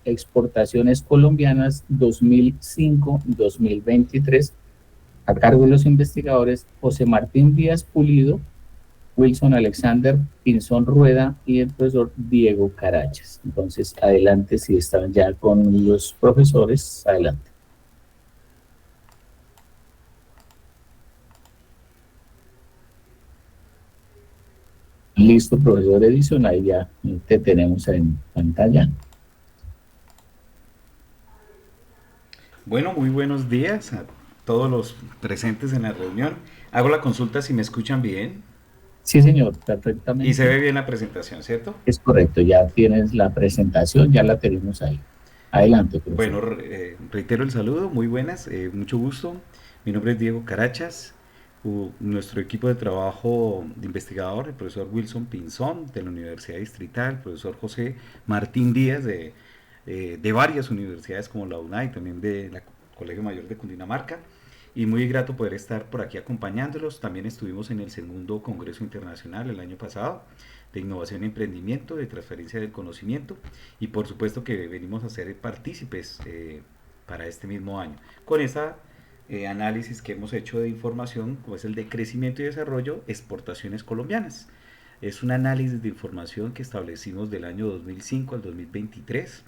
Exportaciones colombianas 2005-2023, a cargo de los investigadores José Martín Díaz Pulido, Wilson Alexander Pinzón Rueda y el profesor Diego Carachas. Entonces, adelante, si están ya con los profesores, adelante. Listo, profesor Edison, ahí ya te tenemos en pantalla. Bueno, muy buenos días a todos los presentes en la reunión. Hago la consulta si me escuchan bien Sí, señor, y se perfectamente. ve bien la presentación, ¿cierto? Es correcto, ya tienes la presentación, ya la tenemos ahí. Adelante, profesor. Bueno, reitero el saludo, muy buenas, mucho gusto. Mi nombre es Diego Carachas. Nuestro equipo de trabajo de investigador, el profesor Wilson Pinzón de la Universidad Distrital, el profesor José Martín Díaz de varias universidades como la UNA y también de la Colegio Mayor de Cundinamarca. Y muy grato poder estar por aquí acompañándolos. También estuvimos en el segundo Congreso Internacional el año pasado de Innovación y Emprendimiento, de Transferencia del Conocimiento, y por supuesto que venimos a ser partícipes para este mismo año con esa análisis que hemos hecho de información, como es el de crecimiento y desarrollo, exportaciones colombianas. Es un análisis de información que establecimos del año 2005 al 2023,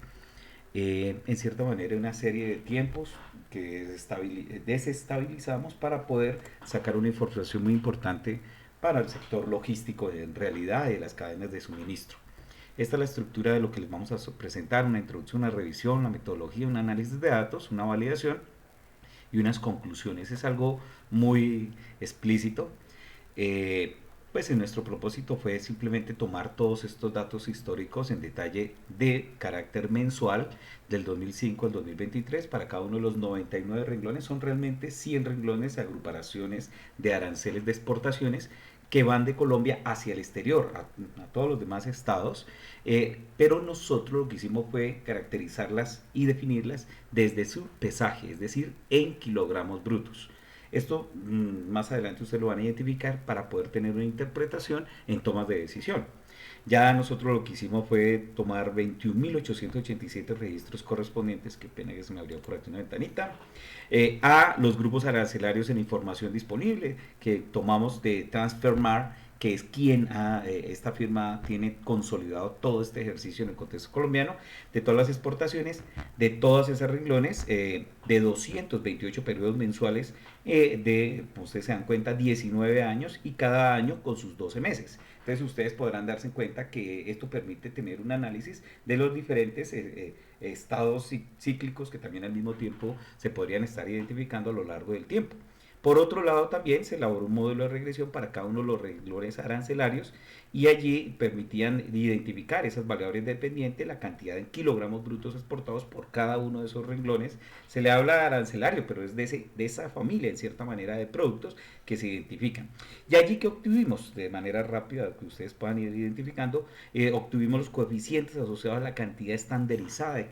en cierta manera una serie de tiempos que desestabilizamos para poder sacar una información muy importante para el sector logístico en realidad de las cadenas de suministro. Esta es la estructura de lo que les vamos a presentar: una introducción, una revisión, una metodología, un análisis de datos, una validación y unas conclusiones. Es algo muy explícito. Eh, pues en nuestro propósito fue simplemente tomar todos estos datos históricos en detalle de carácter mensual del 2005 al 2023 para cada uno de los 99 renglones. Son realmente 100 renglones, agrupaciones de aranceles de exportaciones que van de Colombia hacia el exterior, a todos los demás estados, pero nosotros lo que hicimos fue caracterizarlas y definirlas desde su pesaje, es decir, en kilogramos brutos. Esto más adelante ustedes lo van a identificar para poder tener una interpretación en tomas de decisión. Ya nosotros lo que hicimos fue tomar 21.887 registros correspondientes, que pena que se me abrió por aquí una ventanita, a los grupos arancelarios en información disponible, que tomamos de Transfermar, que es quien esta firma tiene consolidado todo este ejercicio en el contexto colombiano, de todas las exportaciones, de todas esas renglones, de 228 periodos mensuales, pues ustedes se dan cuenta, 19 años y cada año con sus 12 meses. Entonces ustedes podrán darse cuenta que esto permite tener un análisis de los diferentes estados cíclicos que también al mismo tiempo se podrían estar identificando a lo largo del tiempo. Por otro lado, también se elaboró un modelo de regresión para cada uno de los renglones arancelarios, y allí permitían identificar esas variables dependientes, la cantidad de kilogramos brutos exportados por cada uno de esos renglones. Se le habla de arancelario, pero es de esa familia, en cierta manera, de productos que se identifican. Y allí que obtuvimos, de manera rápida, que ustedes puedan ir identificando, obtuvimos los coeficientes asociados a la cantidad estandarizada de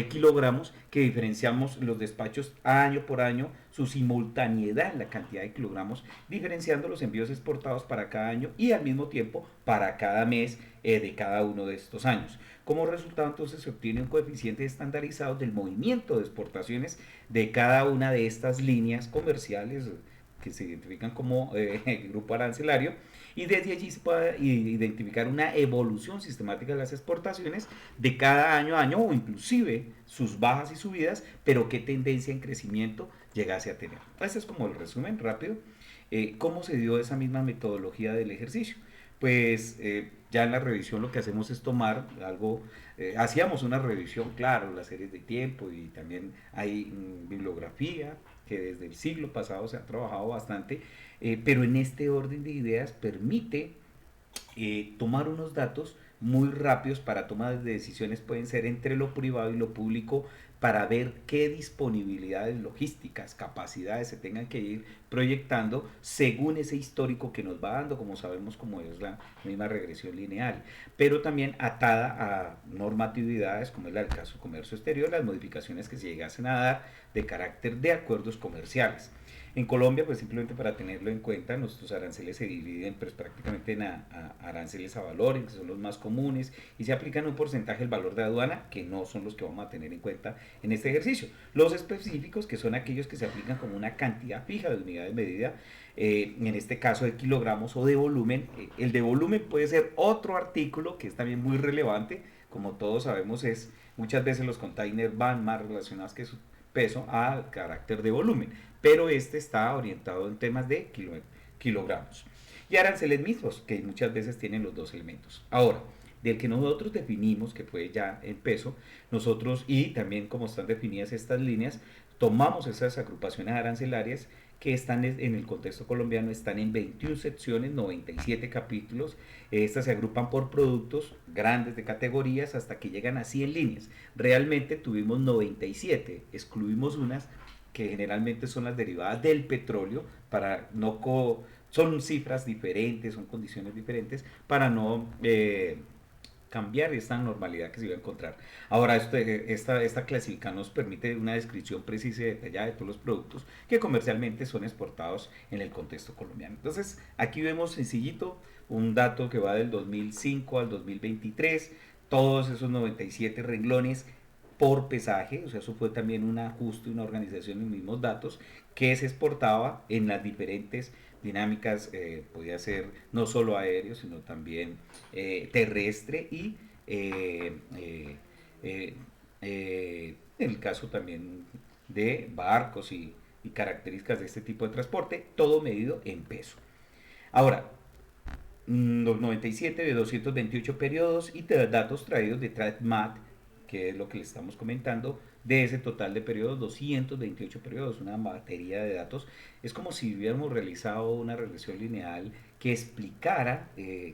kilogramos, que diferenciamos los despachos año por año, su simultaneidad en la cantidad de kilogramos, diferenciando los envíos exportados para cada año y al mismo tiempo para cada mes de cada uno de estos años. Como resultado, entonces, se obtiene un coeficiente estandarizado del movimiento de exportaciones de cada una de estas líneas comerciales que se identifican como grupo arancelario, y desde allí se puede identificar una evolución sistemática de las exportaciones de cada año a año, o inclusive sus bajas y subidas, pero qué tendencia en crecimiento llegase a tener. Este es como el resumen rápido. ¿Cómo se dio esa misma metodología del ejercicio? Pues ya en la revisión lo que hacemos es tomar algo, hacíamos una revisión, claro, las series de tiempo, y también hay bibliografía que desde el siglo pasado se ha trabajado bastante, pero en este orden de ideas permite tomar unos datos muy rápidos para tomar de decisiones, pueden ser entre lo privado y lo público, para ver qué disponibilidades logísticas, capacidades se tengan que ir proyectando según ese histórico que nos va dando, como sabemos como es la misma regresión lineal, pero también atada a normatividades como es la del caso de comercio exterior, las modificaciones que se llegasen a dar de carácter de acuerdos comerciales. En Colombia, pues simplemente para tenerlo en cuenta, nuestros aranceles se dividen pues, prácticamente en aranceles a valor, que son los más comunes, y se aplican un porcentaje del valor de aduana, que no son los que vamos a tener en cuenta en este ejercicio. Los específicos, que son aquellos que se aplican como una cantidad fija de unidades de medida, en este caso de kilogramos o de volumen. El de volumen puede ser otro artículo que es también muy relevante, como todos sabemos, es muchas veces los containers van más relacionados que su peso al carácter de volumen, pero este está orientado en temas de kilogramos. Y aranceles mismos, que muchas veces tienen los dos elementos. Ahora, del que nosotros definimos, que fue ya en peso, nosotros, y también como están definidas estas líneas, tomamos esas agrupaciones arancelarias que están en el contexto colombiano, están en 21 secciones, 97 capítulos. Estas se agrupan por productos grandes de categorías hasta que llegan a 100 líneas. Realmente tuvimos 97, excluimos unas que generalmente son las derivadas del petróleo, para no son cifras diferentes, son condiciones diferentes, para no cambiar esta normalidad que se iba a encontrar. Ahora, esta clasificación nos permite una descripción precisa y detallada de todos los productos que comercialmente son exportados en el contexto colombiano. Entonces, aquí vemos sencillito un dato que va del 2005 al 2023, todos esos 97 renglones por pesaje, o sea, eso fue también un ajuste, una organización en los mismos datos que se exportaba en las diferentes dinámicas, podía ser no solo aéreo, sino también terrestre y eh, en el caso también de barcos y características de este tipo de transporte, todo medido en peso. Ahora, los 97 de 228 periodos y datos traídos de TradMat, que es lo que le estamos comentando, de ese total de periodos, 228 periodos, una batería de datos. Es como si hubiéramos realizado una regresión lineal que explicara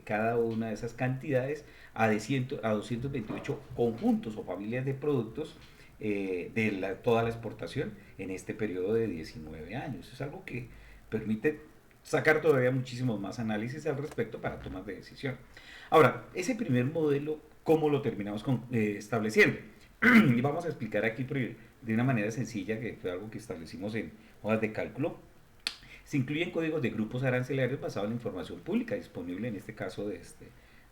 cada una de esas cantidades a 228 conjuntos o familias de productos de toda la exportación en este periodo de 19 años. Es algo que permite sacar todavía muchísimos más análisis al respecto para tomas de decisión. Ahora, ese primer modelo, ¿cómo lo terminamos estableciendo? Y vamos a explicar aquí de una manera sencilla, que fue algo que establecimos en hojas de cálculo. Se incluyen códigos de grupos arancelarios basados en la información pública disponible, en este caso de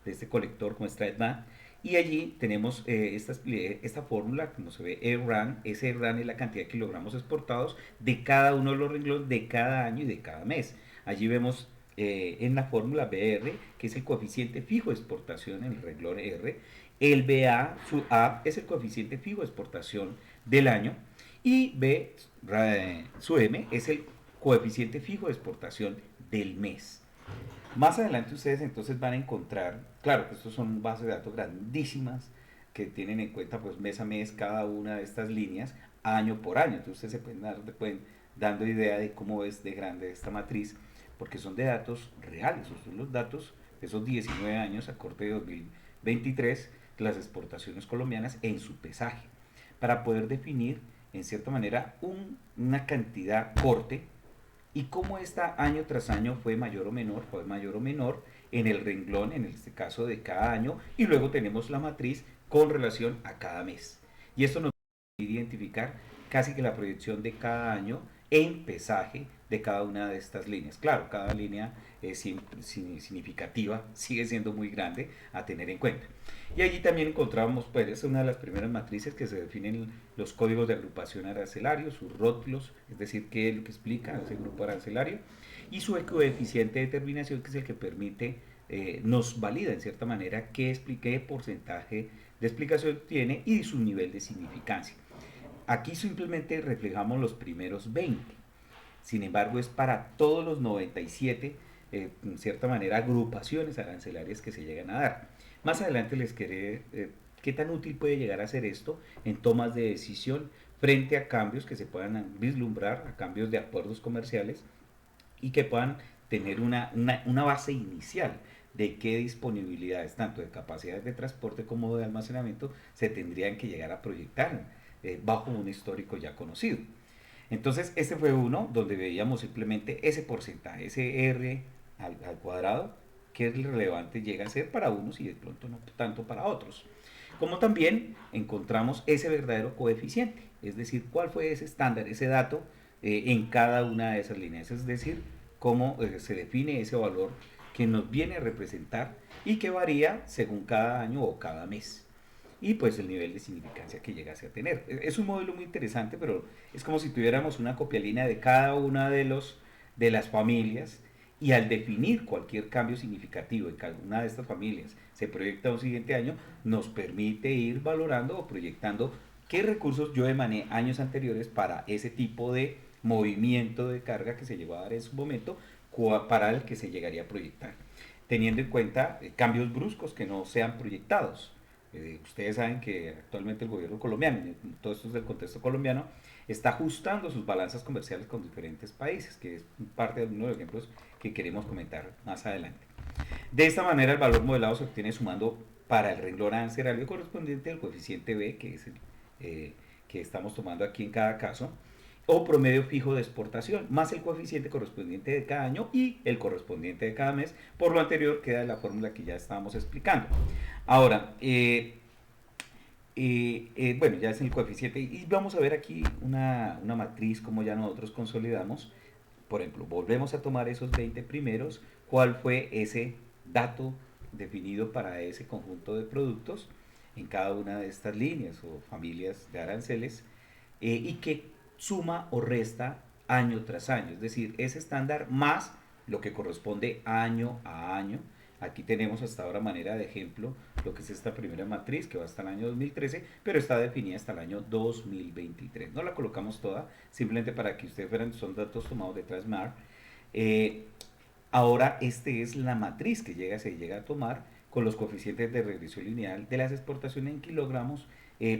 este colector como StraightMath. Y allí tenemos esta fórmula, como se ve, ERAN. Ese ERAN es la cantidad de kilogramos exportados de cada uno de los renglones de cada año y de cada mes. Allí vemos en la fórmula BR, que es el coeficiente fijo de exportación en el renglón R. El BA, su A, es el coeficiente fijo de exportación del año. Y B, su M, es el coeficiente fijo de exportación del mes. Más adelante ustedes entonces van a encontrar, claro que estos son bases de datos grandísimas que tienen en cuenta pues mes a mes cada una de estas líneas, año por año. Entonces ustedes se pueden dando idea de cómo es de grande esta matriz, porque son de datos reales, son los datos de esos 19 años a corte de 2023, las exportaciones colombianas en su pesaje, para poder definir en cierta manera una cantidad corte y cómo esta año tras año fue mayor o menor en el renglón, en este caso de cada año, y luego tenemos la matriz con relación a cada mes. Y esto nos permite identificar casi que la proyección de cada año en pesaje de cada una de estas líneas. Claro, cada línea es significativa, sigue siendo muy grande a tener en cuenta. Y allí también encontramos, pues, es una de las primeras matrices que se definen los códigos de agrupación arancelario, sus rótulos, es decir, qué es lo que explica ese grupo arancelario, y su coeficiente de determinación, que es el que permite, nos valida en cierta manera qué porcentaje de explicación tiene y su nivel de significancia. Aquí simplemente reflejamos los primeros 20. Sin embargo, es para todos los 97, en cierta manera, agrupaciones arancelarias que se llegan a dar. Más adelante les queré qué tan útil puede llegar a ser esto en tomas de decisión frente a cambios que se puedan vislumbrar, a cambios de acuerdos comerciales y que puedan tener una base inicial de qué disponibilidades, tanto de capacidades de transporte como de almacenamiento, se tendrían que llegar a proyectar bajo un histórico ya conocido. Entonces, este fue uno donde veíamos simplemente ese porcentaje, ese R al cuadrado, que es relevante llega a ser para unos y de pronto no tanto para otros. Como también encontramos ese verdadero coeficiente, es decir, cuál fue ese estándar, ese dato en cada una de esas líneas, es decir, cómo se define ese valor que nos viene a representar y que varía según cada año o cada mes y pues el nivel de significancia que llegase a tener. Es un modelo muy interesante, pero es como si tuviéramos una copialina de cada una de las familias y al definir cualquier cambio significativo en cada una de estas familias se proyecta a un siguiente año, nos permite ir valorando o proyectando qué recursos yo emané años anteriores para ese tipo de movimiento de carga que se llevó a dar en su momento para el que se llegaría a proyectar, teniendo en cuenta cambios bruscos que no sean proyectados. Ustedes saben que actualmente el gobierno colombiano, todo esto es del contexto colombiano, está ajustando sus balanzas comerciales con diferentes países, que es parte de uno de los ejemplos que queremos comentar más adelante. De esta manera, el valor modelado se obtiene sumando para el renglón arancelario correspondiente al coeficiente B, que es el que estamos tomando aquí en cada caso, o promedio fijo de exportación, más el coeficiente correspondiente de cada año y el correspondiente de cada mes. Por lo anterior queda la fórmula que ya estábamos explicando. Ahora, bueno, ya es el coeficiente y vamos a ver aquí una matriz como ya nosotros consolidamos. Por ejemplo, volvemos a tomar esos 20 primeros, cuál fue ese dato definido para ese conjunto de productos en cada una de estas líneas o familias de aranceles y que suma o resta año tras año, es decir, ese estándar más lo que corresponde año a año. Aquí tenemos hasta ahora manera de ejemplo lo que es esta primera matriz que va hasta el año 2013, pero está definida hasta el año 2023. No la colocamos toda, simplemente para que ustedes vean, son datos tomados de Trasmar. Eh, Ahora este es la matriz que se llega a tomar con los coeficientes de regresión lineal de las exportaciones en kilogramos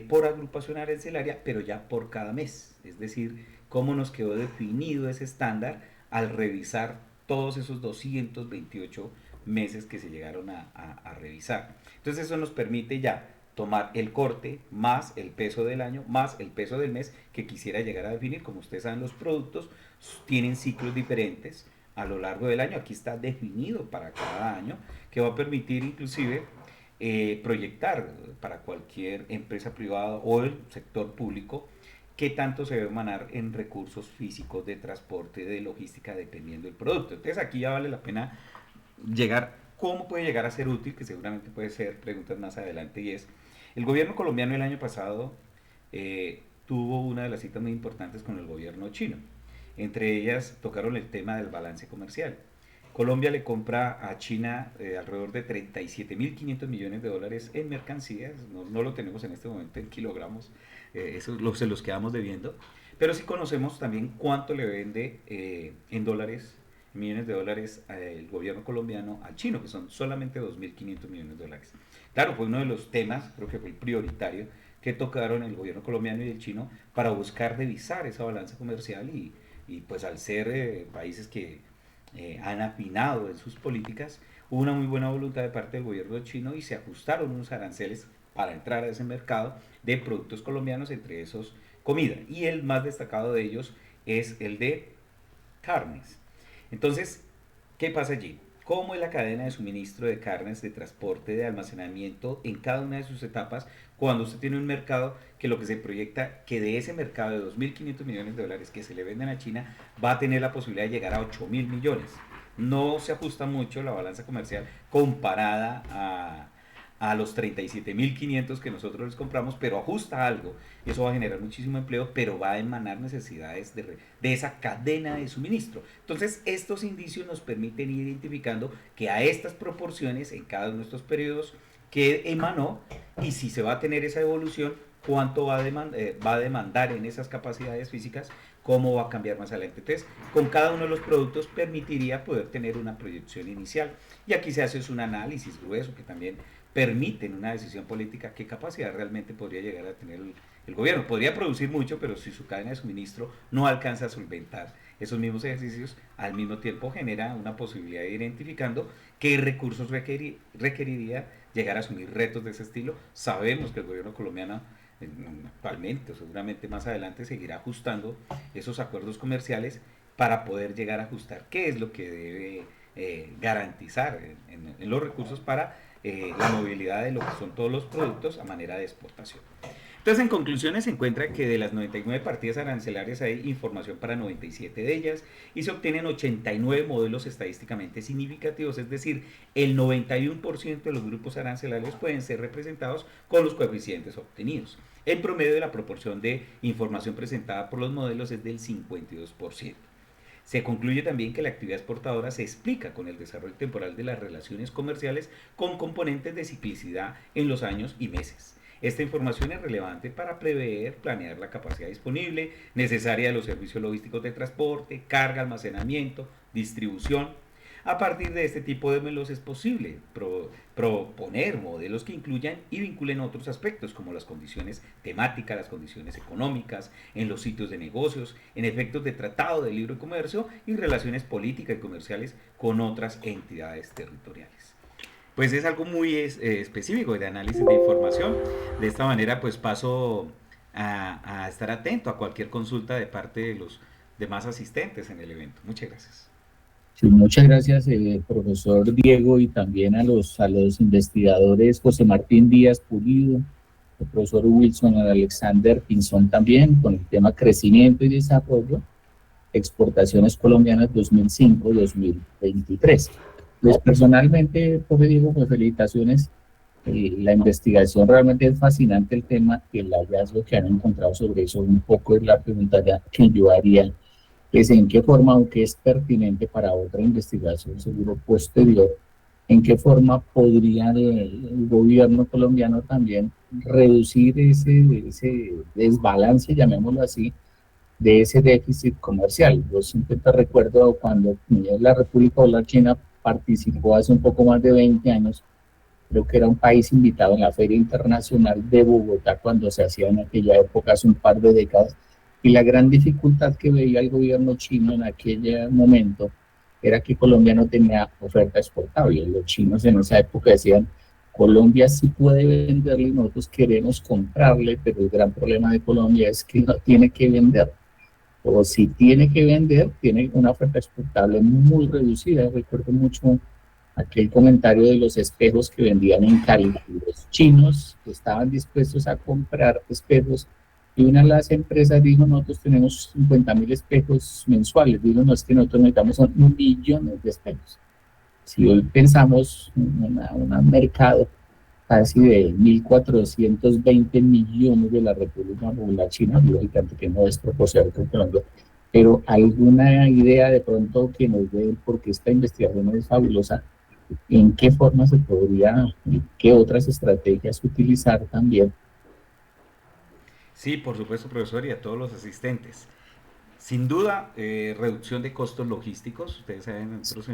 por agrupación arancelaria, pero ya por cada mes. Es decir, cómo nos quedó definido ese estándar al revisar todos esos 228 meses que se llegaron a revisar. Entonces eso nos permite ya tomar el corte más el peso del año más el peso del mes que quisiera llegar a definir. Como ustedes saben, los productos tienen ciclos diferentes a lo largo del año. Aquí está definido para cada año, que va a permitir inclusive proyectar para cualquier empresa privada o el sector público qué tanto se debe emanar en recursos físicos de transporte, de logística, dependiendo del producto. Entonces aquí ya vale la pena llegar, cómo puede llegar a ser útil, que seguramente puede ser preguntas más adelante, y es, el gobierno colombiano el año pasado tuvo una de las citas muy importantes con el gobierno chino. Entre ellas tocaron el tema del balance comercial. Colombia le compra a China alrededor de 37.500 millones de dólares en mercancías, no lo tenemos en este momento en kilogramos, eso se los quedamos debiendo, pero sí conocemos también cuánto le vende en dólares, millones de dólares el gobierno colombiano al chino, que son solamente 2.500 millones de dólares. Claro, fue uno de los temas, creo que fue el prioritario, que tocaron el gobierno colombiano y el chino para buscar revisar esa balanza comercial y pues al ser países que han afinado en sus políticas, hubo una muy buena voluntad de parte del gobierno chino y se ajustaron unos aranceles para entrar a ese mercado de productos colombianos, entre esos comida. Y el más destacado de ellos es el de carnes. Entonces, ¿qué pasa allí? ¿Cómo es la cadena de suministro de carnes, de transporte, de almacenamiento en cada una de sus etapas cuando usted tiene un mercado que lo que se proyecta que de ese mercado de 2.500 millones de dólares que se le venden a China va a tener la posibilidad de llegar a 8.000 millones? No se ajusta mucho la balanza comercial comparada a los 37.500 que nosotros les compramos, pero ajusta algo. Eso va a generar muchísimo empleo, pero va a emanar necesidades de esa cadena de suministro. Entonces, estos indicios nos permiten ir identificando que a estas proporciones, en cada uno de estos periodos, que emanó y si se va a tener esa evolución, cuánto va a demandar en esas capacidades físicas, cómo va a cambiar más adelante. Entonces, con cada uno de los productos permitiría poder tener una proyección inicial. Y aquí se hace un análisis grueso que también permite en una decisión política qué capacidad realmente podría llegar a tener el gobierno. Podría producir mucho, pero si su cadena de suministro no alcanza a solventar esos mismos ejercicios, al mismo tiempo genera una posibilidad de ir identificando qué recursos requeriría llegar a asumir retos de ese estilo. Sabemos que el gobierno colombiano actualmente o seguramente más adelante seguirá ajustando esos acuerdos comerciales para poder llegar a ajustar qué es lo que debe garantizar en los recursos para la movilidad de lo que son todos los productos a manera de exportación. Entonces, en conclusiones, se encuentra que de las 99 partidas arancelarias hay información para 97 de ellas y se obtienen 89 modelos estadísticamente significativos, es decir, el 91% de los grupos arancelarios pueden ser representados con los coeficientes obtenidos. En promedio, la proporción de información presentada por los modelos es del 52%. Se concluye también que la actividad exportadora se explica con el desarrollo temporal de las relaciones comerciales con componentes de ciclicidad en los años y meses. Esta información es relevante para prever, planear la capacidad disponible necesaria de los servicios logísticos de transporte, carga, almacenamiento, distribución. A partir de este tipo de modelos es posible proponer modelos que incluyan y vinculen otros aspectos como las condiciones temáticas, las condiciones económicas, en los sitios de negocios, en efectos de tratado de libre comercio y relaciones políticas y comerciales con otras entidades territoriales. Pues es algo muy específico de análisis de información. De esta manera pues paso a estar atento a cualquier consulta de parte de los demás asistentes en el evento. Muchas gracias. Sí, muchas gracias, profesor Diego, y también a los investigadores José Martín Díaz Pulido, el profesor Wilson Alexander Pinzón también, con el tema crecimiento y desarrollo, exportaciones colombianas 2005-2023. Pues personalmente, profe Diego, pues felicitaciones. La investigación realmente es fascinante, el tema, el hallazgo que han encontrado sobre eso, un poco es la pregunta que yo haría, es en qué forma, aunque es pertinente para otra investigación seguro posterior, en qué forma podría el gobierno colombiano también reducir ese desbalance, llamémoslo así, de ese déficit comercial. Yo siempre te recuerdo cuando la República Popular China participó hace un poco más de 20 años, creo que era un país invitado en la Feria Internacional de Bogotá cuando se hacía en aquella época, hace un par de décadas, y la gran dificultad que veía el gobierno chino en aquel momento era que Colombia no tenía oferta exportable. Los chinos en esa época decían, Colombia sí puede venderle y nosotros queremos comprarle, pero el gran problema de Colombia es que no tiene que vender. O si tiene que vender, tiene una oferta exportable muy reducida. Recuerdo mucho aquel comentario de los espejos que vendían en Cali. Los chinos estaban dispuestos a comprar espejos y una de las empresas dijo, nosotros tenemos 50.000 espejos mensuales. Dijo, no, es que nosotros necesitamos son millones de espejos. Si hoy pensamos en un mercado casi de 1.420 millones de la República Popular China, lógicamente que no es proporcional con Colombia, pero alguna idea de pronto que nos dé porque esta investigación es fabulosa, en qué forma se podría, qué otras estrategias utilizar también. Sí, por supuesto, profesor, y a todos los asistentes. Sin duda, reducción de costos logísticos. Ustedes saben, nosotros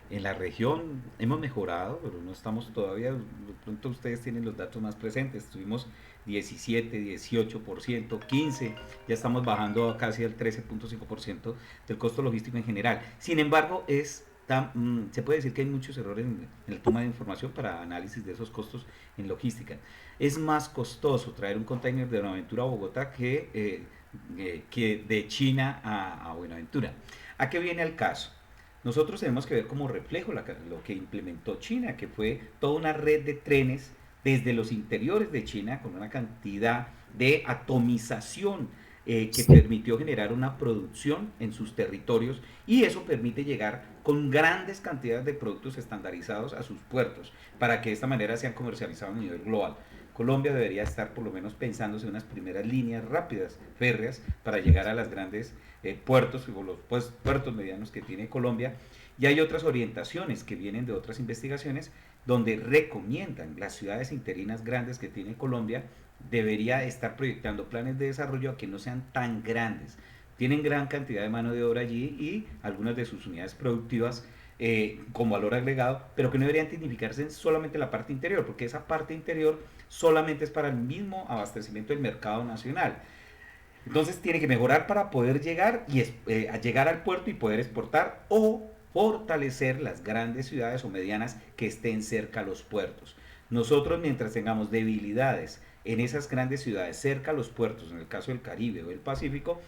en la región hemos mejorado, pero no estamos todavía. De pronto ustedes tienen los datos más presentes. Tuvimos 17, 18%, 15%, ya estamos bajando a casi al 13.5% del costo logístico en general. Sin embargo, se puede decir que hay muchos errores en la toma de información para análisis de esos costos en logística. Es más costoso traer un container de Buenaventura a Bogotá que de China a Buenaventura. ¿A qué viene el caso? Nosotros tenemos que ver como reflejo lo que implementó China, que fue toda una red de trenes desde los interiores de China con una cantidad de atomización que Sí. permitió generar una producción en sus territorios y eso permite llegar con grandes cantidades de productos estandarizados a sus puertos para que de esta manera sean comercializados a nivel global. Colombia debería estar por lo menos pensándose en unas primeras líneas rápidas, férreas, para llegar a las grandes puertos o los puertos medianos que tiene Colombia. Y hay otras orientaciones que vienen de otras investigaciones donde recomiendan las ciudades interinas grandes que tiene Colombia debería estar proyectando planes de desarrollo a que no sean tan grandes. Tienen gran cantidad de mano de obra allí y algunas de sus unidades productivas con valor agregado, pero que no deberían significarse en solamente la parte interior, porque esa parte interior solamente es para el mismo abastecimiento del mercado nacional. Entonces tiene que mejorar para poder llegar a llegar al puerto y poder exportar o fortalecer las grandes ciudades o medianas que estén cerca a los puertos. Nosotros mientras tengamos debilidades en esas grandes ciudades, cerca a los puertos, en el caso del Caribe o del Pacífico,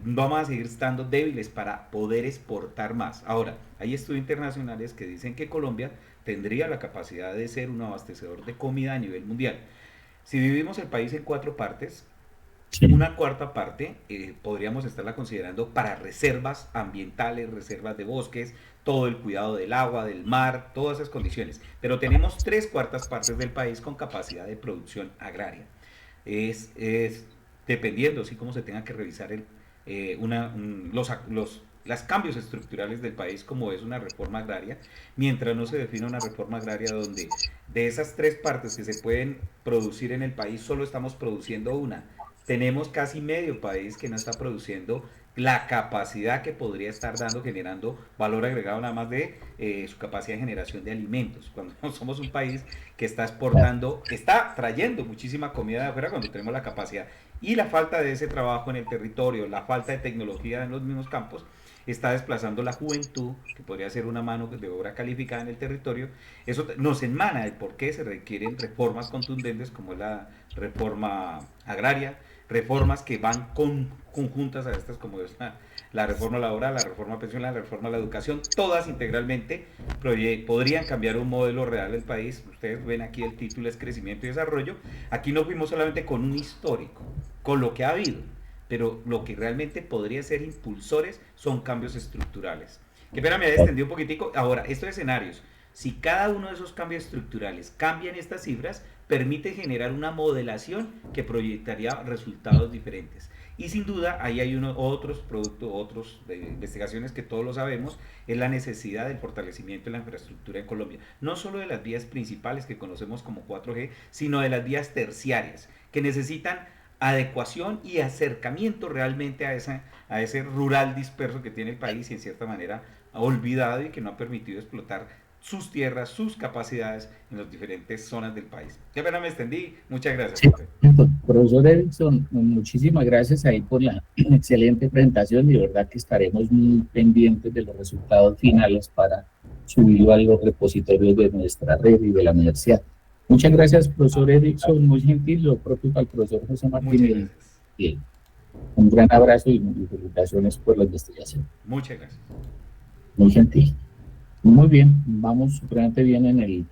vamos a seguir estando débiles para poder exportar más. Ahora, hay estudios internacionales que dicen que Colombia tendría la capacidad de ser un abastecedor de comida a nivel mundial. Si dividimos el país en cuatro partes, Sí, una cuarta parte podríamos estarla considerando para reservas ambientales, reservas de bosques, todo el cuidado del agua, del mar, todas esas condiciones. Pero tenemos tres cuartas partes del país con capacidad de producción agraria. Es dependiendo, sí, cómo se tenga que revisar los cambios estructurales del país, como es una reforma agraria, mientras no se defina una reforma agraria donde de esas tres partes que se pueden producir en el país, solo estamos produciendo una. Tenemos casi medio país que no está produciendo la capacidad que podría estar dando, generando valor agregado nada más de su capacidad de generación de alimentos. Cuando somos un país que está claro. exportando, está trayendo muchísima comida de afuera cuando tenemos la capacidad. Y la falta de ese trabajo en el territorio, la falta de tecnología en los mismos campos, está desplazando la juventud, que podría ser una mano de obra calificada en el territorio. Eso nos enmana de por qué se requieren reformas contundentes como la reforma agraria, reformas que van conjuntas a estas como es la reforma laboral, la reforma pensional, la reforma a la educación, todas integralmente podrían cambiar un modelo real del país. Ustedes ven aquí el título es crecimiento y desarrollo. Aquí no fuimos solamente con un histórico, con lo que ha habido, pero lo que realmente podría ser impulsores son cambios estructurales. Que pena, me había extendido un poquitico. Ahora, estos escenarios, si cada uno de esos cambios estructurales cambian estas cifras, permite generar una modelación que proyectaría resultados diferentes. Y sin duda, ahí hay otros productos, otros de investigaciones que todos lo sabemos, es la necesidad del fortalecimiento de la infraestructura en Colombia. No solo de las vías principales que conocemos como 4G, sino de las vías terciarias, que necesitan adecuación y acercamiento realmente a ese rural disperso que tiene el país y en cierta manera olvidado y que no ha permitido explotar sus tierras, sus capacidades en las diferentes zonas del país. Qué pena me extendí. Muchas gracias, Sí, profe. profesor Erickson, muchísimas gracias ahí por la excelente presentación. De verdad que estaremos muy pendientes de los resultados finales para subirlo a los repositorios de nuestra red y de la universidad. Muchas gracias, profesor Erickson, muy gentil, lo propio al profesor José Muchas Martín gracias. y un gran abrazo y felicitaciones por la investigación. Muchas gracias. Muy gentil. Muy bien, vamos supremamente bien en el